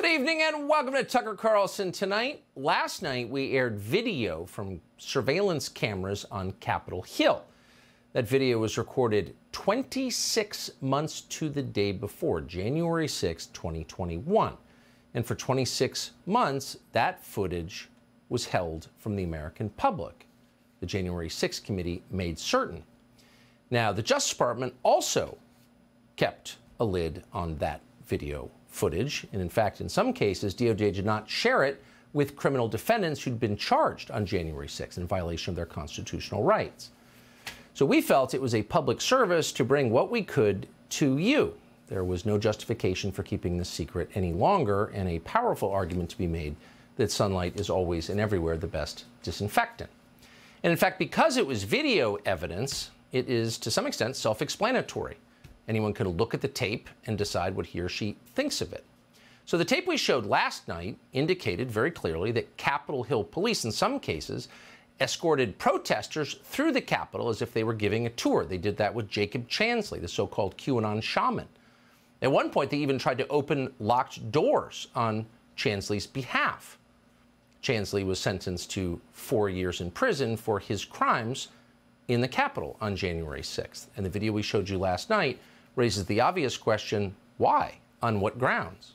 evening and welcome to Tucker Carlson Tonight. Last night, we aired video from surveillance cameras on Capitol Hill. That video was recorded 26 months to the day before, January 6, 2021. And for 26 months, that footage was held from the American public. The January 6th committee made certain. Now, the Justice Department also kept a lid on that video footage. And in fact, in some cases, DOJ did not share it with criminal defendants who'd been charged on January 6th in violation of their constitutional rights. So we felt it was a public service to bring what we could to you. There was no justification for keeping this secret any longer, and a powerful argument to be made that sunlight is always and everywhere the best disinfectant. And in fact, because it was video evidence, it is to some extent self-explanatory. Anyone can look at the tape and decide what he or she thinks of it. So the tape we showed last night indicated very clearly that Capitol Hill police, in some cases, escorted protesters through the Capitol as if they were giving a tour. They did that with Jacob Chansley, the so-called QAnon shaman. At one point, they even tried to open locked doors on Chansley's behalf. Chansley was sentenced to 4 years in prison for his crimes in the Capitol on January 6th. And the video we showed you last night raises the obvious question, why? On what grounds?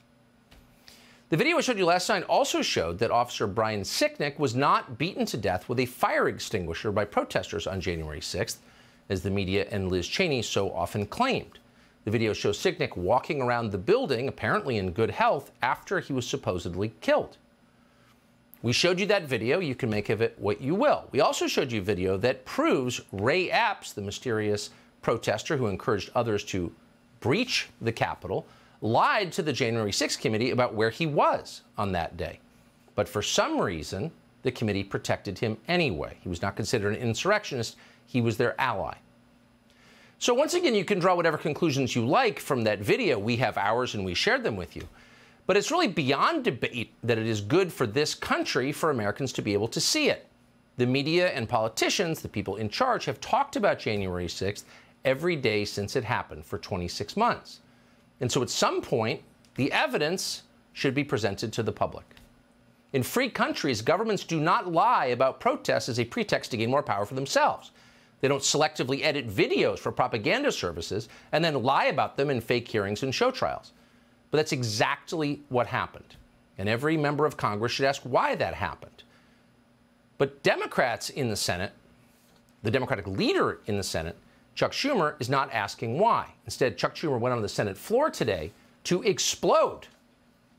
The video I showed you last night also showed that Officer Brian Sicknick was not beaten to death with a fire extinguisher by protesters on January 6th, as the media and Liz Cheney so often claimed. The video shows Sicknick walking around the building, apparently in good health, after he was supposedly killed. We showed you that video. You can make of it what you will. We also showed you video that proves Ray Epps, the mysterious protester who encouraged others to breach the Capitol, lied to the January 6th committee about where he was on that day. But for some reason, the committee protected him anyway. He was not considered an insurrectionist. He was their ally. So once again, you can draw whatever conclusions you like from that video. We have ours and we shared them with you. But it's really beyond debate that it is good for this country for Americans to be able to see it. The media and politicians, the people in charge, have talked about January 6th every day since it happened for 26 months. And so at some point, the evidence should be presented to the public. In free countries, governments do not lie about protests as a pretext to gain more power for themselves. They don't selectively edit videos for propaganda services and then lie about them in fake hearings and show trials. But that's exactly what happened. And every member of Congress should ask why that happened. But Democrats in the Senate, the Democratic leader in the Senate, Chuck Schumer, is not asking why. Instead, Chuck Schumer went on the Senate floor today to explode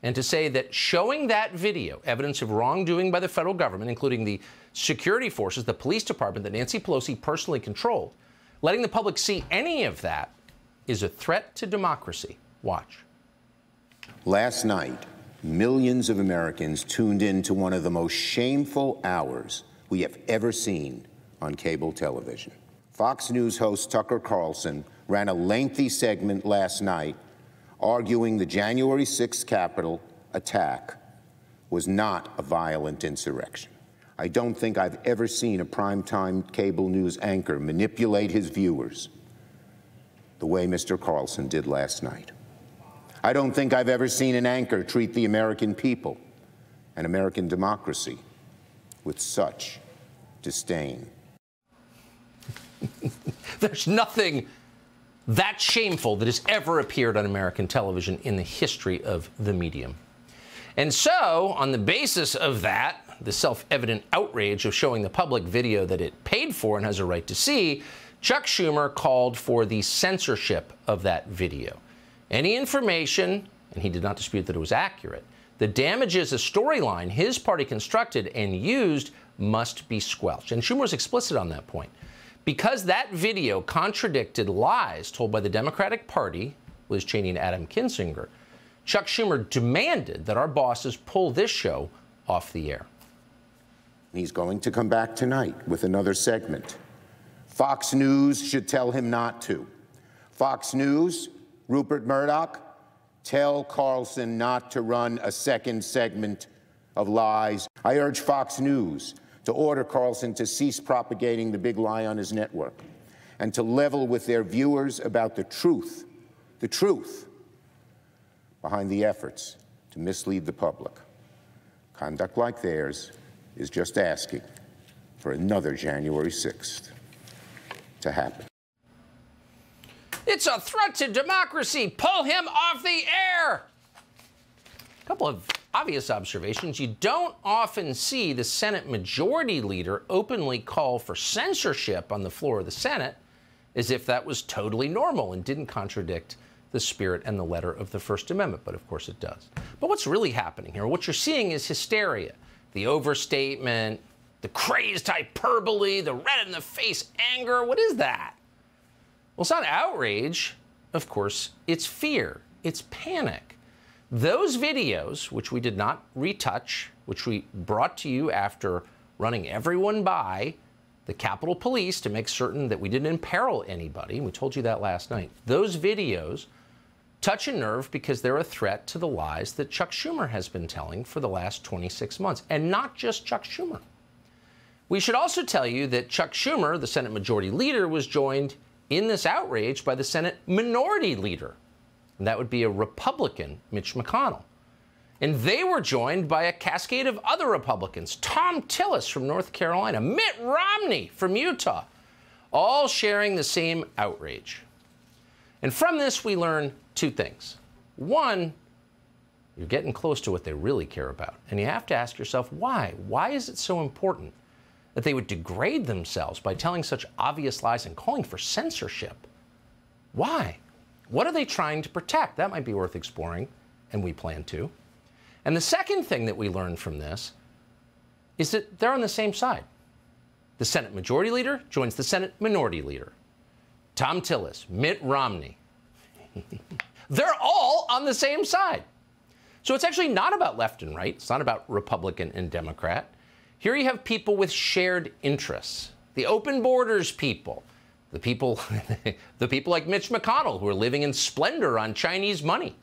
and to say that showing that video, evidence of wrongdoing by the federal government, including the security forces, the police department that Nancy Pelosi personally controlled, letting the public see any of that is a threat to democracy. Watch. Last night, millions of Americans tuned in to one of the most shameful hours we have ever seen on cable television. Fox News host Tucker Carlson ran a lengthy segment last night arguing the January 6th Capitol attack was not a violent insurrection. I don't think I've ever seen a primetime cable news anchor manipulate his viewers the way Mr. Carlson did last night. I don't think I've ever seen an anchor treat the American people and American democracy with such disdain. There's nothing that shameful that has ever appeared on American television in the history of the medium. And so, on the basis of that, the self-evident outrage of showing the public video that it paid for and has a right to see, Chuck Schumer called for the censorship of that video. Any information, and he did not dispute that it was accurate, that damages a storyline his party constructed and used must be squelched. And Schumer was explicit on that point. Because that video contradicted lies told by the Democratic Party, Liz Cheney and Adam Kinzinger, Chuck Schumer demanded that our bosses pull this show off the air. He's going to come back tonight with another segment. Fox News should tell him not to. Fox News, Rupert Murdoch, tell Carlson not to run a second segment of lies. I urge Fox News to order Carlson to cease propagating the big lie on his network and to level with their viewers about the truth behind the efforts to mislead the public. Conduct like theirs is just asking for another January 6th to happen. It's a threat to democracy. Pull him off the air. A couple of obvious observations. You don't often see the Senate Majority Leader openly call for censorship on the floor of the Senate, as if that was totally normal and didn't contradict the spirit and the letter of the First Amendment, but of course it does. But what's really happening here, what you're seeing is hysteria, the overstatement, the crazed hyperbole, the red-in-the-face anger. What is that? Well, it's not outrage, of course, it's fear, it's panic. Those videos, which we did not retouch, which we brought to you after running everyone by the Capitol Police to make certain that we didn't imperil anybody, and we told you that last night, those videos touch a nerve because they're a threat to the lies that Chuck Schumer has been telling for the last 26 months, and not just Chuck Schumer. We should also tell you that Chuck Schumer, the Senate Majority Leader, was joined in this outrage by the Senate Minority Leader, and that would be a Republican, Mitch McConnell. And they were joined by a cascade of other Republicans, Thom Tillis from North Carolina, Mitt Romney from Utah, all sharing the same outrage. And from this, we learn two things. One, you're getting close to what they really care about. And you have to ask yourself, why? Why is it so important that they would degrade themselves by telling such obvious lies and calling for censorship? Why? What are they trying to protect? That might be worth exploring, and we plan to. And the second thing that we learned from this is that they're on the same side. The Senate Majority Leader joins the Senate Minority Leader. Thom Tillis, Mitt Romney. They're all on the same side. So it's actually not about left and right. It's not about Republican and Democrat. Here you have people with shared interests. The open borders people. The people like Mitch McConnell who are living in splendor on Chinese money.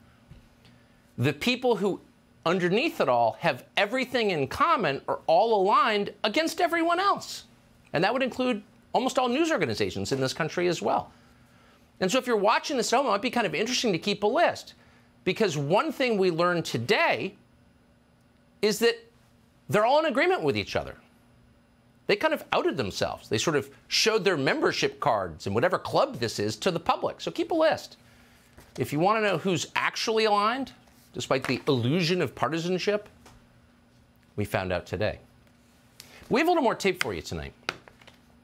The people who, underneath it all, have everything in common, are all aligned against everyone else. And that would include almost all news organizations in this country as well. And so if you're watching this at home, it might be kind of interesting to keep a list. Because one thing we learned today is that they're all in agreement with each other. They kind of outed themselves. They sort of showed their membership cards in whatever club this is to the public. So keep a list. If you want to know who's actually aligned, despite the illusion of partisanship, we found out today. We have a little more tape for you tonight.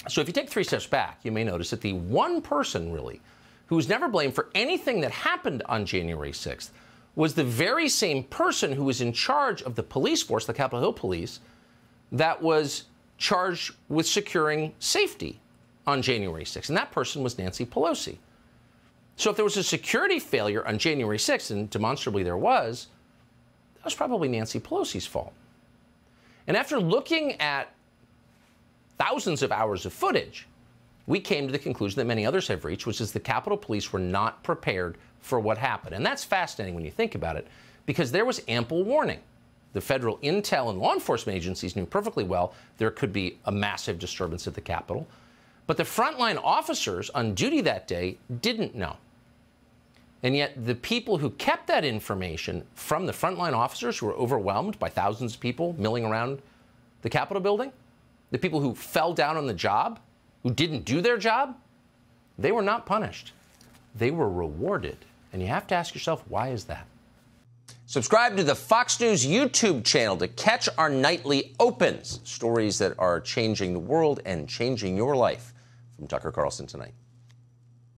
So if you take 3 steps back, you may notice that the one person, really, who was never blamed for anything that happened on January 6th was the very same person who was in charge of the police force, the Capitol Hill Police, that was charged with securing safety on January 6th. And that person was Nancy Pelosi. So if there was a security failure on January 6th, and demonstrably there was, that was probably Nancy Pelosi's fault. And after looking at thousands of hours of footage, we came to the conclusion that many others have reached, which is the Capitol Police were not prepared for what happened. And that's fascinating when you think about it, because there was ample warning. The federal intel and law enforcement agencies knew perfectly well there could be a massive disturbance at the Capitol. But the frontline officers on duty that day didn't know. And yet the people who kept that information from the frontline officers who were overwhelmed by thousands of people milling around the Capitol building, the people who fell down on the job, who didn't do their job, they were not punished. They were rewarded. And you have to ask yourself, why is that? Subscribe to the Fox News YouTube channel to catch our nightly opens, stories that are changing the world and changing your life. From Tucker Carlson Tonight.